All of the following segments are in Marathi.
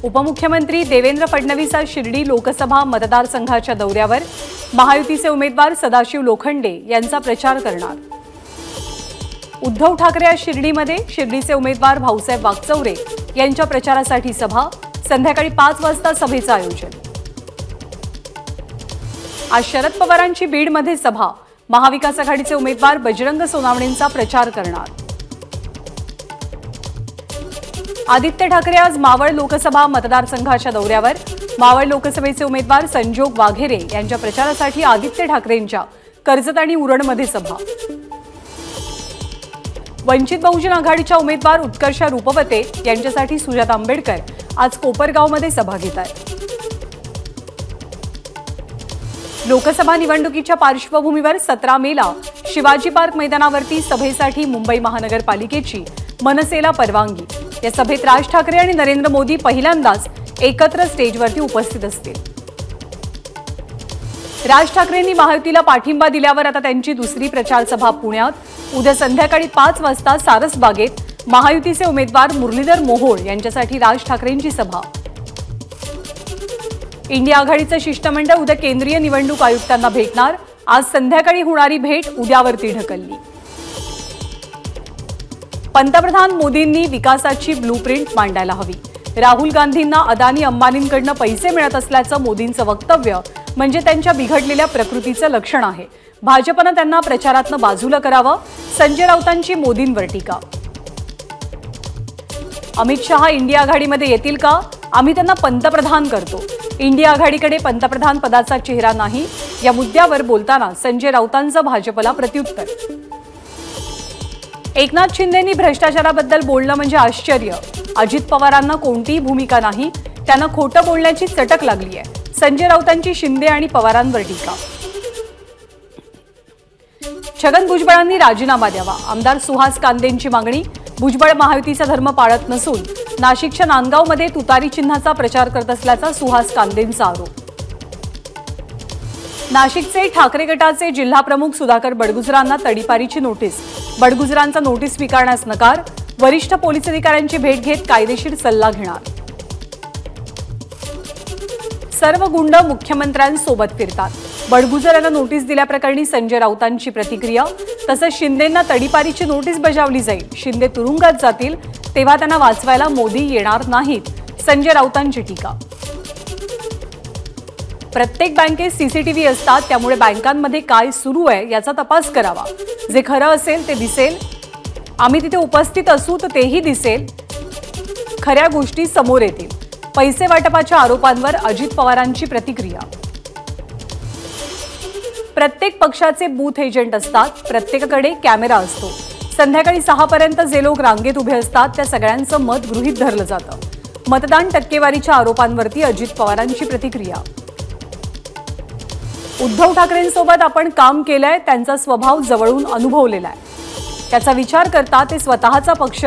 उपमुख्यमंत्री देवेंद्र फडणवीस आज शिर्डी लोकसभा मतदारसंघाच्या दौऱ्यावर महायुतीचे उमेदवार सदाशिव लोखंडे यांचा प्रचार करणार। उद्धव ठाकरे आज शिर्डीमध्ये शिर्डीचे उमेदवार भाऊसाहेब वागचौरे यांच्या प्रचारासाठी सभा, संध्याकाळी 5 वाजता सभेचं आयोजन। आज शरद पवारांची बीडमध्ये सभा, महाविकास आघाडीचे उमेदवार बजरंग सोनावणेंचा प्रचार करणार। आदित्य ठाकरे आज मावळ लोकसभा मतदारसंघाच्या दौऱ्यावर, मावळ लोकसभेचे उमेदवार संजोग वाघेरे यांच्या प्रचारासाठी आदित्य ठाकरेंच्या कर्जत आणि उरणमध्ये सभा। वंचित बहुजन आघाडीच्या उमेदवार उत्कर्षा रूपवते यांच्यासाठी सुजाता आंबेडकर आज कोपरगावमध्ये सभा घेत आहेत। लोकसभा निवडणुकीच्या पार्श्वभूमीवर 17 मेला शिवाजी पार्क मैदानावरती सभेसाठी मुंबई महानगरपालिकेची मनसेला परवानगी। या सभेत राज ठाकरे आणि नरेंद्र मोदी पहिल्यांदाच एकत्र स्टेजवरती उपस्थित असतील। राज ठाकरेंनी महायुतीला पाठिंबा दिल्यावर आता त्यांची दुसरी प्रचार सभा पुण्यात, उद्या संध्याकाळी 5 वाजता सारसबागेत महायुतीचे उमेदवार मुरलीधर मोहोळ यांच्यासाठी राज ठाकरेंची सभा। इंडिया आघाडीचं शिष्टमंडळ उद्या केंद्रीय निवडणूक आयुक्तांना भेटणार, आज संध्याकाळी होणारी भेट उद्यावरती ढकलली। पंतप्रधान मोदींनी विकासाची ब्लूप्रिंट मांडायला हवी। राहुल गांधींना अदानी अंबानींकडून पैसे मिळत असल्याचं मोदींचं वक्तव्य म्हणजे त्यांच्या बिघडलेल्या प्रकृतीचं लक्षण आहे। भाजपनं त्यांना प्रचारातनं बाजूला करावं, संजय राऊतांची मोदींवर टीका। अमित शहा इंडिया आघाडीमध्ये येतील का? आम्ही त्यांना पंतप्रधान करतो। इंडिया आघाडीकडे पंतप्रधान पदाचा चेहरा नाही, या मुद्द्यावर बोलताना संजय राऊतांचं भाजपला प्रत्युत्तर। एकनाथ शिंदेंनी भ्रष्टाचाराबद्दल बोलणं म्हणजे आश्चर्य। अजित पवारांना कोणतीही भूमिका नाही, त्यांना खोटं बोलण्याची चटक लागली आहे। संजय राऊतांची शिंदे आणि पवारांवर टीका। छगन भुजबळांनी राजीनामा द्यावा, आमदार सुहास कांदेंची मागणी। भुजबळ महायुतीचा धर्म पाळत नसून नाशिकच्या नांदगावमध्ये तुतारी चिन्हाचा प्रचार करत असल्याचा सुहास कांदेंचा आरोप। नाशिकचे ठाकरे गटाचे जिल्हा प्रमुख सुधाकर बडगुजरांना तडीपारीची नोटीस। बडगुजरांचा नोटीस स्वीकारण्यास नकार, वरिष्ठ पोलीस अधिकाऱ्यांची भेट घेत कायदेशीर सल्ला घेणार। सर्व गुंड मुख्यमंत्र्यांसोबत फिरतात, बडगुजर यांना नोटीस दिल्याप्रकरणी संजय राऊतांची प्रतिक्रिया। तसंच शिंदेंना तडीपारीची नोटीस बजावली जाईल, शिंदे तुरुंगात जातील तेव्हा त्यांना वाचवायला मोदी येणार नाहीत, संजय राऊतांची टीका। प्रत्येक बँकेत सीसीटीव्ही असतात, त्यामुळे बँकांमध्ये काय सुरू आहे याचा तपास करावा। जे खरं असेल ते दिसेल, आम्ही तिथे उपस्थित असू तर तेही दिसेल, खऱ्या गोष्टी समोर येतील। पैसे वाटपाच्या आरोपांवर अजित पवारांची प्रतिक्रिया। प्रत्येक पक्षाचे बूथ एजंट असतात, प्रत्येकाकडे कॅमेरा असतो। संध्याकाळी 6 पर्यंत जे लोक रांगेत उभे असतात त्या सगळ्यांचं मत गृहीत धरलं जातं। मतदान टक्केवारीच्या आरोपांवरती अजित पवारांची प्रतिक्रिया। उद्धव ठाकरेंसोबत आपण काम केलंय, त्यांचा स्वभाव जवळून अनुभवलेला आहे। त्याचा विचार करता ते स्वतःचा पक्ष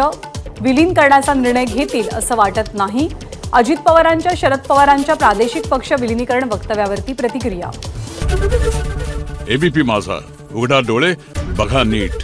विलीन करण्याचा निर्णय घेतील असं वाटत नाही। अजित पवारांच्या शरद पवारांच्या प्रादेशिक पक्ष विलीनीकरण वक्तव्यावरती प्रतिक्रिया। एबीपी माझा, उघडा डोळे बघा नीट।